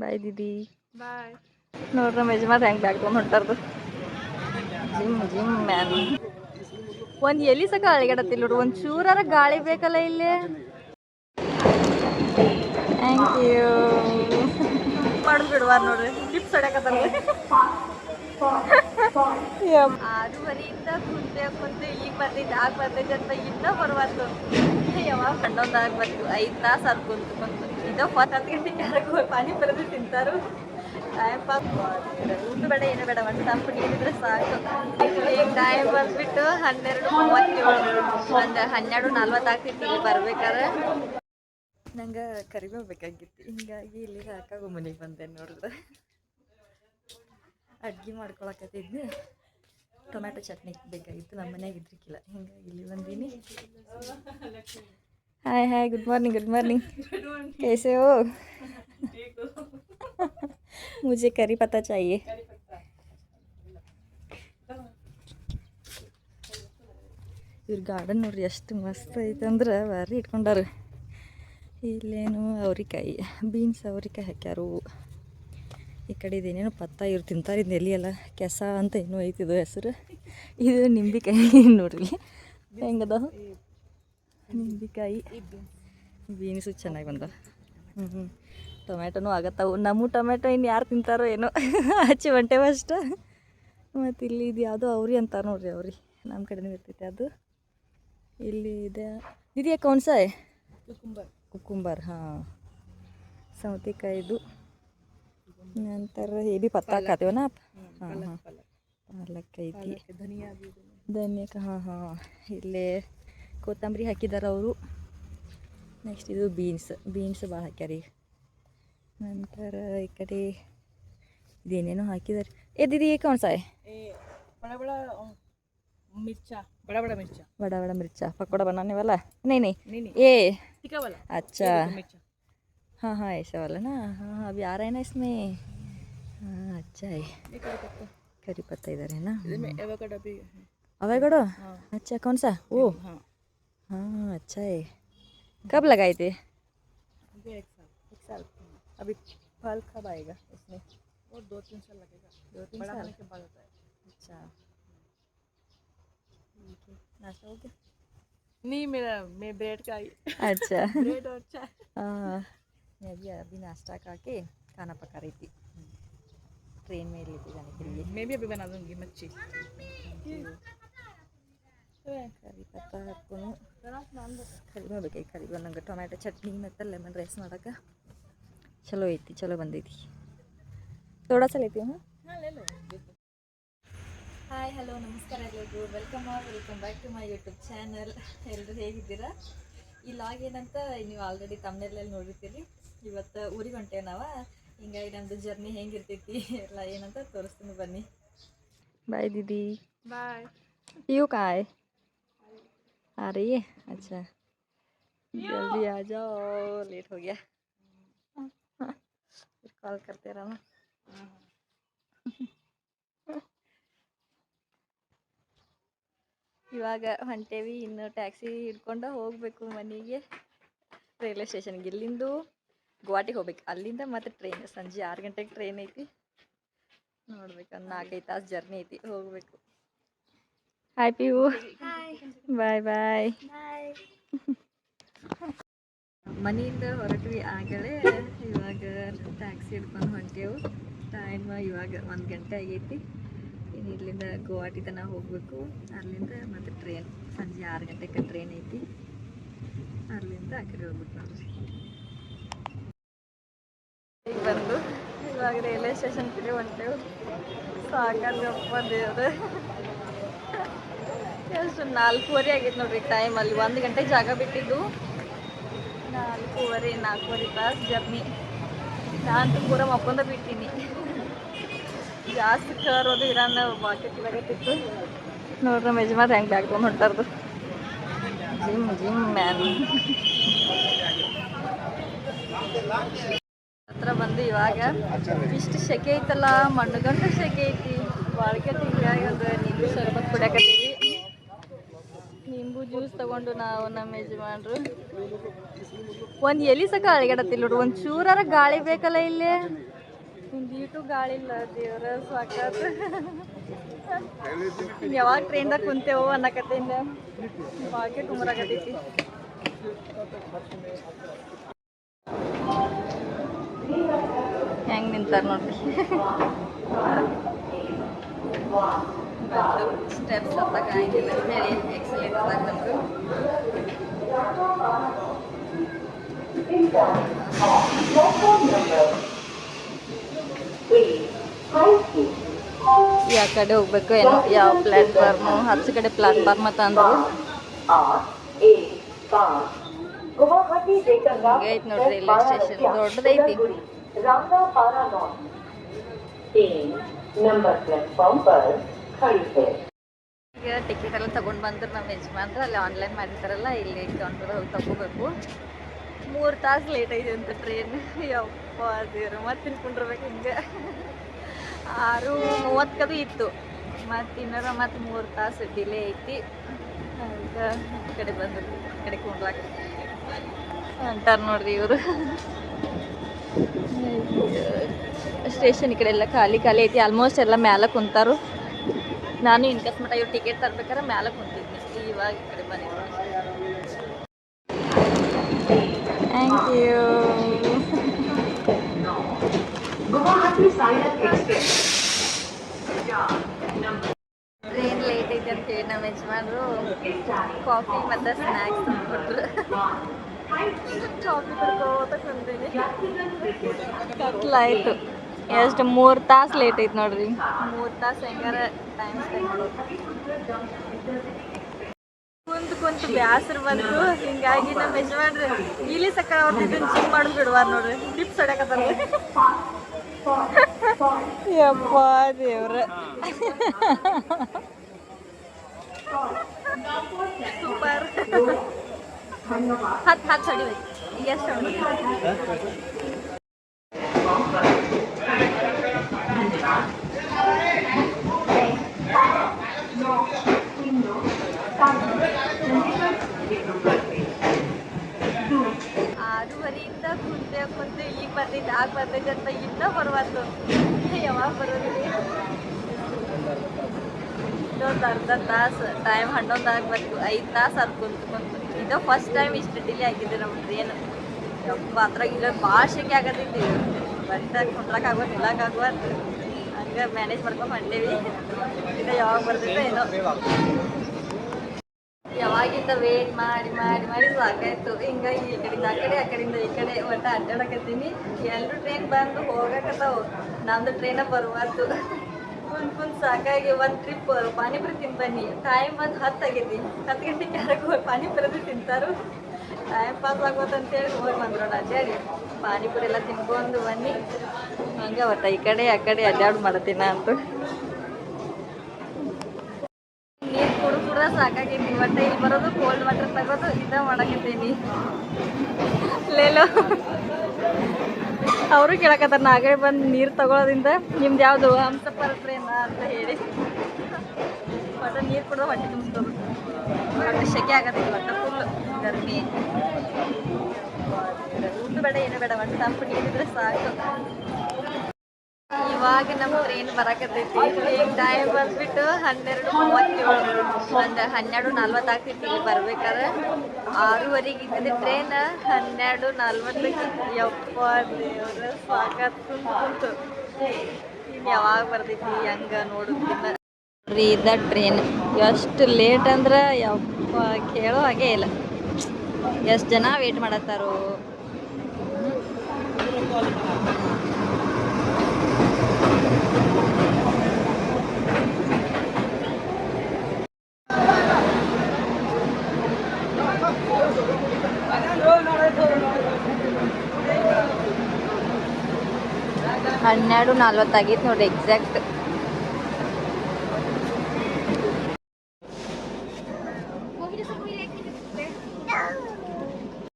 ಬಾಯ್ ದೀದಿ. ಬಾಯ್. ನೋಡ್ರಿ ನಮ್ಮ ಯಜಮಾನ್ ಹೆಂಗೆ ಬ್ಯಾಗ್ ತೊಗೊಂಡು ಹೊಂಟಾರ್ದು. Gym man. ಒಂದು ಎಲ್ಲಿ ಸಕ ಅಳಿಗಾಡತ್ತಿಲ್ಲ ನೋಡ್ರಿ, ಒಂದು ಚೂರಾರ ಗಾಳಿ ಬೇಕಲ್ಲ ಇಲ್ಲಿ. Thank you. ಮಾಡೋದು ಬಿಡುವಾರ ನೋಡ್ರಿ, ಲಿಪ್ಸ್ ಹೊಡ್ಯಾಕತ್ತಾರ. 6:30 ಕುಂತೆ ಈಗ ಬರ್ತೈತೆ ಆಗ ಬರ್ತೈತೆ ಅಂತ ಇನ್ನೂ ಬರುವತ್ತು. ಯಾವಾಗ ಹನ್ನೊಂದಾಗ ಬರ್ತೀವಿ, 5 ತಾಸು ಅದು ಕುಂತು ಇನ್ನೂ 10 ಗಂಟೆಗೆ ಯಾರು ಪಾನಿ ಬರೋದು ತಿಂತಾರು. ಟೈಮ್ ಪಾಸ್ ಊಟ ಬೇಡ ಏನು ಬೇಡ, ಒಂದು ತಂಪು ನೀರಿದ್ರೆ ಸಾಕು. ಈಗ ಟೈಮ್ ಬಂದ್ಬಿಟ್ಟು 12:37, ಒಂದು 12:40 ಆಗ್ತೈತಿ ಇಲ್ಲಿ ಬರ್ಬೇಕಾದ್ರೆ. ನಂಗೆ ಕರಿಬೇವು ಬೇಕಾಗಿತ್ತು, ಹಿಂಗಾಗಿ ಇಲ್ಲಿ ಸಾಕಾಗೋ ಮನೆಗೆ ಬಂದೆ ನೋಡಿದ್ರೆ. ಅಡ್ಗೆ ಮಾಡ್ಕೊಳಕತ್ತಿದ್ನಿ, ಟೊಮ್ಯಾಟೊ ಚಟ್ನಿ ಬೇಕಾಗಿತ್ತು, ನಮ್ಮ ಮನ್ಯಾಗ ಇದ್ರಿಕಿಲ್ಲ, ಹಿಂಗಾಗಿ ಇಲ್ಲಿ ಬಂದೀನಿ. Hi good morning. कैसे हो? मुझे करी पत्ता चाहिए. ಇವ್ರ ಗಾರ್ಡನ್ ನೋಡ್ರಿ ಎಷ್ಟು ಮಸ್ತ್ ಐತೆ ಅಂದ್ರೆ ಭಾರಿ ಇಟ್ಕೊಂಡಾರ. ಇಲ್ಲೇನು ಅವ್ರಿಕಾಯಿ, ಬೀನ್ಸ್ ಅವ್ರಿಕಾಯಿ ಹಾಕ್ಯಾರು. ಈ ಕಡೆ ಇದೇನೇನು ಪತ್ತ ಇವ್ರು ತಿಂತಾರಿದ್ದು ಎಲ್ಲಿ ಎಲ್ಲ ಕೆಸ ಅಂತ ಏನೋ ಐತಿದು ಹೆಸರು. ಇದು ನಿಂಬೆಕಾಯಿ ನೋಡ್ರಿ ಹೆಂಗದ, ನಿಂಬೆಕಾಯಿ. ಬೀನ್ಸು ಚೆನ್ನಾಗಿ ಬಂದ. ಟೊಮ್ಯಾಟೊನೂ ಆಗತ್ತವು. ನಮ್ಮ ಟೊಮ್ಯಾಟೊ ಇನ್ನು ಯಾರು ತಿಂತಾರೋ ಏನೋ, ಹಚ್ಚಿ ಒಂಟೆ ಅಷ್ಟ. ಮತ್ತು ಇಲ್ಲಿ ಇದು ಯಾವುದೋ ಅವ್ರಿ ಅಂತಾರೆ ನೋಡ್ರಿ, ಅವ್ರಿ ನಮ್ಮ ಕಡೆನೂ ಇರ್ತೈತೆ ಅದು. ಇಲ್ಲಿ ಇದೆ ಇದೆಯಾ ಕೌನ್ಸಾಯ್ ಕುಕುಂಬರ್. ಹಾಂ, ಸೌತೆಕಾಯಿದು. ನಂತರ ಬಿ ಪತ್ತ ಹಾಕತ್ತೀವನ. ಹಾಂ, ಪಾಲಕ್ ಐತಿ, ಧನಿಯಕ್ಕೆ. ಹಾಂ, ಇಲ್ಲೇ ಕೊತ್ತಂಬರಿ ಹಾಕಿದಾರೆ ಅವರು. ನೆಕ್ಸ್ಟ್ ಇದು ಬೀನ್ಸ್ ಭಾಳ ಹಾಕ್ಯಾರ ಈಗ. ನಂತರ ಈ ಕಡೆ ಇದೇನೇನೋ ಹಾಕಿದಾರೆ. ದೀದಿ कौन सा है? बड़ा बड़ा मिर्चा. बड़ा मिर्चा पकौड़ा बनाने वाला? नहीं ये तीखा वाला. अच्छा, हाँ ऐसा वाला ना. हाँ अभी आ रहा है ना इसमें. हाँ अच्छा है. करी पत्ता इधर है ना. एवोकाडो भी है. एवोकाडो? अच्छा कौन सा? वो हाँ अच्छा है. कब लगाए थे? एक साल. अभी फल कब आएगा इसमें? और 2-3 साल लगेगा. 2-3 साल के बाद होता है. अच्छा, नाश्ता हो गया? नहीं, मैं ब्रेड का. अच्छा ब्रेड और चाय. हाँ, मैं भी अभी नाश्ता करके खाना पका रही थी, ट्रेन में लेके जाने के लिए. मैं भी अभी बना दूंगी मच्छी. ಕರಿ ಪತ್ತ ಹಾಕ್ಕೊಂಡು ಕರಿಬೇವು ನಂಗೆ ಟೊಮ್ಯಾಟೊ ಚಟ್ನಿ ಮತ್ತು ಲೆಮನ್ ರೈಸ್ ಮಾಡೋಕೆ ಚಲೋ ಐತಿ, ಚಲೋ ಬಂದೈತಿ. ಥೋಡಾ ಸಲ ಐತಿ. ಹಾಯ್ ಹಲೋ ನಮಸ್ಕಾರ ಎಲ್ಲರಿಗೂ. Welcome back to my YouTube channel. ಎಲ್ಲರೂ ಹೇಗಿದ್ದೀರಾ? ಈ ಲಾಗ್ ಏನಂತ ನೀವು ಆಲ್ರೆಡಿ ತಮ್ಮನೆಲ್ಲಲ್ಲಿ ನೋಡಿರ್ತೀರಿ. ಇವತ್ತು ಊರಿಗೆ ಹೊಂಟೇವೆ ನಾವು, ಹಿಂಗಾಗಿ ನಮ್ಮದು ಜರ್ನಿ ಹೆಂಗಿರ್ತೈತಿ ಎಲ್ಲ ಏನಂತ ತೋರಿಸ್ತೀನಿ ಬನ್ನಿ. ಬಾಯ್ ದೀದಿ. बाय. यू कहाँ है? आ रही है? अच्छा जल्दी आ जाओ, लेट हो गया. फिर कॉल करते रहना. ಇವಾಗ ಹೊಂಟೇವಿ, ಇನ್ನು ಟ್ಯಾಕ್ಸಿ ಹಿಡ್ಕೊಂಡು ಹೋಗಬೇಕು ಮನೆಗೆ, ರೈಲ್ವೆ ಸ್ಟೇಷನ್ಗೆ. ಇಲ್ಲಿಂದು ಗುವಾಹಟಿಗೆ ಹೋಗ್ಬೇಕು, ಅಲ್ಲಿಂದ ಮತ್ತೆ ಟ್ರೈನ್. ಸಂಜೆ 6 ಗಂಟೆಗೆ ಟ್ರೈನ್ ಐತಿ, ನೋಡ್ಬೇಕು. ಒಂದು 4-5 ತಾಸು ಜರ್ನಿ ಐತಿ, ಹೋಗಬೇಕು. ಹಾಯ್ ಪಿಯು. ಬಾಯ್. ಮನೆಯಿಂದ ಹೊರಟ್ವಿ ಆಗಲೇ. ಇವಾಗ ಟ್ಯಾಕ್ಸಿ ಹಿಡ್ಕೊಂಡು ಹೊಂಟೇವು. ಟೈಮ್ ಇವಾಗ 1 ಗಂಟೆ ಆಗೈತಿ. ಇನ್ನು ಇಲ್ಲಿಂದ ಗುವಾಹಟಿ ತನಕ ಹೋಗಬೇಕು, ಅಲ್ಲಿಂದ ಮತ್ತೆ ಟ್ರೈನ್. ಸಂಜೆ 6 ಗಂಟೆಗೆ ಟ್ರೈನ್ ಐತಿ, ಅಲ್ಲಿಂದ ಆ ಕಡೆ ಹೋಗ್ಬೇಕು ನೋಡ್ರಿ. ಈಗ ಬಂದು ಇವಾಗ ರೈಲ್ವೆ ಸ್ಟೇಷನ್ ಕಡೆ ಹೊಂಟೇವು. ಸಾಕಾಗಪ್ಪ ದೇವ್ರೆ, ಎಷ್ಟು 4:30 ಆಗೈತೆ ನೋಡ್ರಿ ಟೈಮ್. ಅಲ್ಲಿ 1 ಗಂಟೆಗೆ ಜಾಗ ಬಿಟ್ಟಿದ್ದು, 4:30 ತಾಸು ಜರ್ನಿ. ನಾನಂತೂ ಪೂರ ಮಕ್ಕೊಂಡ ಬಿಟ್ಟಿನಿ. ಜಾಸ್ತಿ ಕರೋದು ಇರಾನ ಬಾಕೆಟ್ ಇವಾಗತ್ತಿತ್ತು ನೋಡ್ರಿ. ನಮ್ಮ ಯಜಮಾನ್ ಹೆಂಗೆ ಬ್ಯಾಗ್ ತೊಗೊಂಡು ಹೊಂಟಾರ್ದು. Gym man. ಹತ್ರ ಬಂದು ಇವಾಗ ಇಷ್ಟು ಸೆಕೆ ಐತಲ್ಲ, ಮಣ್ಣುಗಂಟು ಸೆಕೆ ಐತಿ. ಬಾಳ್ಕೆ ಹಿಂಗಾಗಿ ಒಂದು ನೀರು ಶರಬತ್ ಕುಡಿಯಾಕತ್ತೀವಿ. ನಿಂಬು ಜ್ಯೂಸ್ ತಗೊಂಡು ನಾವು ನಮ್ಮ ಯಜಮಾನ್ರು ಒಂದು ಎಲಿ ಸಕ ಅಳಿಗಾಡತ್ತಿಲ್ಲ ನೋಡು, ಒಂದು ಚೂರಾರ ಗಾಳಿ ಬೇಕಲ್ಲ ಇಲ್ಲಿ, ಒಂದು ಈಟು ಗಾಳಿ ಇಲ್ಲ. ದೇವರ ಸಾಕಾತ. ಯಾವಾಗ ಟ್ರೈನ್ದಾಗ ಕುಂತೇವೋ ಅನ್ನಕತ್ತಿಂದ ಬಾಕಿ ಕುಮರಾಗತೈತಿ. ಹೆಂಗೆ ನಿಂತಾರ ನೋಡ್ರಿ. ಸ್ಟೆಪ್ಸ್ ಹತ್ತಕ್ಕಾಗಿಲ್ಲ ಹೇಳಿ ಎಕ್ಸಲೇಟರ್ ಆಗ್ತಂದ್ರು. ಯಾವ ಕಡೆ ಹೋಗ್ಬೇಕು ಏನೋ, ಯಾವ ಪ್ಲಾಟ್ಫಾರ್ಮು, 10 ಕಡೆ ಪ್ಲಾಟ್ಫಾರ್ಮ್ ಅಂತ ಅಂದರು. ಐತಿ ನೋಡ್ರಿ ರೈಲ್ವೆ ಸ್ಟೇಷನ್, ದೊಡ್ಡದೈತಿ. ಈಗ ಟಿಕೆಟ್ ಎಲ್ಲ ತಗೊಂಡು ಬಂದ್ರು ನಮ್ಮ ಯಜಮಾನ್ರು. ಅಲ್ಲಿ ಆನ್ಲೈನ್ ಮಾಡಿರ್ತಾರಲ್ಲ, ಇಲ್ಲಿ ಕೌಂಟರ್ ಹೋಗಿ ತಗೋಬೇಕು. 3 ತಾಸು ಲೇಟ್ ಐತಿ ಅಂತ ಟ್ರೈನ್. ಯಪ್ಪ ದೇವ್ರು, ಮತ್ತೆ ತಿನ್ಕೊಂಡಿರ್ಬೇಕು ಹಿಂಗೆ. 6:30 ಇತ್ತು, ಮತ್ತು ಇನ್ನರ ಮತ್ತು 3 ತಾಸು ಡಿಲೇ ಐತಿ. ಅದಕ್ಕೆ ಈ ಕಡೆ ಬಂದ್ರು, ಈ ಕಡೆ ಕುಂಡ್ಲಾಕ ಅಂತಾರೆ ನೋಡ್ರಿ ಇವರು. ಸ್ಟೇಷನ್ ಈ ಕಡೆ ಎಲ್ಲ ಖಾಲಿ ಖಾಲಿ ಐತಿ. ಆಲ್ಮೋಸ್ಟ್ ಎಲ್ಲ ಮ್ಯಾಲೆ ಕುಂತಾರು. ನಾನು ಇನ್ಕಸ್ಮಟ ಇವ್ರು ಟಿಕೆಟ್ ತರ್ಬೇಕಾದ್ರೆ ಮ್ಯಾಲೆ ಕುಂತಿದ್ನಿ. ಇವಾಗ ಈ ಕಡೆ ಬಂದಿದ್ದೆ. Thank you. ಟ್ರೈನ್ ಲೇಟ್ ಐತೆ ಅಂತ ಹೇಳಿ ನಮ್ಮ ಯಜಮಾನ್ರು ಕಾಫಿ ಮತ್ತು ಸ್ನ್ಯಾಕ್ಸ್ ತಂದ್ಕೊಟ್ರು. ಕಾಫಿ ಬರ್ಕೋತ ಕುಂತೀನಿ. ಕತ್ಲಾಯ್ತು. ಎಷ್ಟು 3 ತಾಸು ಲೇಟ್ ಐತೆ ನೋಡ್ರಿ. 3 ತಾಸು ಹೆಂಗಾರ ಟೈಮ್ ಸ್ಪೆಂಡ್ ಮಾಡೋದು. ಕುಂತು ಬ್ಯಾಸರು ಬಂತು. ಹಿಂಗಾಗಿ ನಮ್ಮ ಯಜಮಾನ್ರಿ ಇಲ್ಲಿ ಸಕ್ಕ ಅವ್ರದ್ದು ಇದನ್ನ ಜಿಮ್ ಮಾಡೋದು ಬಿಡುವಾರ ನೋಡ್ರಿ. ಟಿಪ್ಸ್ ಹೊಡ್ಯಾಕತ್ತಾರ. ಯಪ್ಪ ದೇವ್ರ, ಸೂಪರ್. 10 ಹೊಡಿಬೇಕು. ಈಗ ಎಷ್ಟು ಆರೂವರೆಯಿಂದ ಕುಂತೆ ಈಗ ಬರ್ತೈತೆ ಆಗ ಬರ್ತೈತೆ ಅಂತ ಇನ್ನೂ ಬರುವತ್ತು. ಯಾವಾಗ ಬರೋದ್ರಿ? ಇನ್ನೊಂದು ಅರ್ಧ ತಾಸು ಟೈಮ್ 11 ಆಗ್ಬೇಕು. 5 ತಾಸು ಅದು ಕುಂತು ಇದು ಫಸ್ಟ್ ಟೈಮ್ ಇಷ್ಟು ಡಿಲೇ ಆಗಿದ್ದೆ ನಮ್ಮ ಟ್ರೇನ್. ಯಪ್ಪ ಅದ್ರಾಗ ಇಲ್ಲ ಭಾಳ ಶೆಕೆ ಆಗತ್ತೈತಿ. ಬರೀತಾಗ ಕುಂಡ್ರಕ್ಕಾಗೋದು ನಿಲ್ಲಕ್ಕಾಗೋದು ಹಂಗೆ ಮ್ಯಾನೇಜ್ ಮಾಡ್ಕೊಂಡು ಹೊಂಟೇವಿ. ಇದು ಯಾವಾಗ ಬರ್ತೈತೆ ಏನೋ. ಯಾವಾಗಿಂದ ವೇಟ್ ಮಾಡಿ ಸಾಕಾಯ್ತು. ಹಿಂಗಾಗಿ ಈ ಕಡೆಯಿಂದ ಆ ಕಡೆ, ಆ ಕಡೆಯಿಂದ ಈ ಕಡೆ ಒಟ್ಟು ಅಡ್ಡಾಡಕತ್ತೀನಿ. ಎಲ್ಲರೂ ಟ್ರೈನ್ ಬಂದು ಹೋಗಕತ್ತಾವು, ನಮ್ದು ಟ್ರೈನ ಬರುವತ್ತು. ಕುಂತ್ ಸಾಕಾಗಿ ಒಂದು ಟ್ರಿಪ್ ಪಾನಿಪುರಿ ತಿಂದು ಬನ್ನಿ. ಟೈಮ್ ಬಂದು 10 ಆಗೈತಿ. 10 ಗಂಟೆಗೆ ಯಾರಿಗೆ ಹೋಗಿ ಪಾನಿಪುರಿ ತಿಂತಾರು. ಟೈಮ್ ಪಾಸ್ ಆಗೋದಂತೇಳಿ ಹೋಗಿ ಬಂದ್ರೋಣ ಅಡ್ಡಾಡಿ ಪಾನಿಪುರಿ ಎಲ್ಲ ತಿನ್ಕೊಂಡು ಬನ್ನಿ. ಹಂಗೆ ಒಟ್ಟು ಈ ಕಡೆ ಆ ಕಡೆ ಅಡ್ಡಾಡು ಮಾಡತ್ತೀನ ಅಂತೂ. ನೀರು ಕುಡಿದ್ರೆ ಸಾಕಾಗೈತಿ. ಒಟ್ಟು ಇಲ್ಲಿ ಬರೋದು ಕೋಲ್ಡ್ ವಾಟರ್ ತಗೋದು ಇದ ಮಾಡಕತ್ತೀನಿ. ಲೇಲೋ ಅವರು ಕೇಳಕತ್ತಾರ ನಾಗೇ ಬಂದು ನೀರು ತಗೊಳ್ಳೋದ್ರಿಂದ ನಿಮ್ದು ಯಾವುದು ಹಂಸಫರ್ ಟ್ರೈನ್ ಅಂತ ಹೇಳಿ. ಒಟ್ಟು ನೀರು ಕುಡಿದ್ರೆ ಹೊಟ್ಟೆ ತುಂಬಿಸ್ತದೆ. ಒಟ್ಟು ಶೆಕೆ ಆಗತ್ತೈತಿ. ಒಟ್ಟು ಫುಲ್ ಗರ್ಮಿ. ಊಟ ಬೇಡ ಏನು ಬೇಡ, ಒಟ್ಟು ತಂಪು ನೀರಿದ್ರೆ ಸಾಕು. ಇವಾಗ ನಮ್ಮ ಟ್ರೈನ್ ಬರಕತ್ತೈತಿ. ಈಗ ಟೈಮ್ ಬಂದ್ಬಿಟ್ಟು 12:37. ಒಂದು 12:40 ಆಗ್ತೈತಿ ಇಲ್ಲಿ ಬರ್ಬೇಕಾದ್ರೆ. 6:00 ಇದ್ದಿದ್ದು ಟ್ರೈನ್ 12:40. ಯಪ್ಪ ದೇವ್ರ ಸಾಕಾತ್ ಕುಂತು. ಇನ್ನು ಯಾವಾಗ ಬರ್ತೈತಿ ಹಂಗೆ ನೋಡುತ್ತಿಲ್ಲ ರೀ. ಇದ ಟ್ರೈನ್ ಎಷ್ಟು ಲೇಟ್ ಅಂದ್ರೆ ಯಪ್ಪ ಕೇಳೋ ಹಾಗೆ ಇಲ್ಲ. ಎಷ್ಟು ಜನ ವೇಟ್ ಮಾಡತ್ತಾರೋ. ಹನ್ನೆರಡು 40 ಆಗೈತೆ ನೋಡ್ರಿ ಎಕ್ಸಾಕ್ಟ್.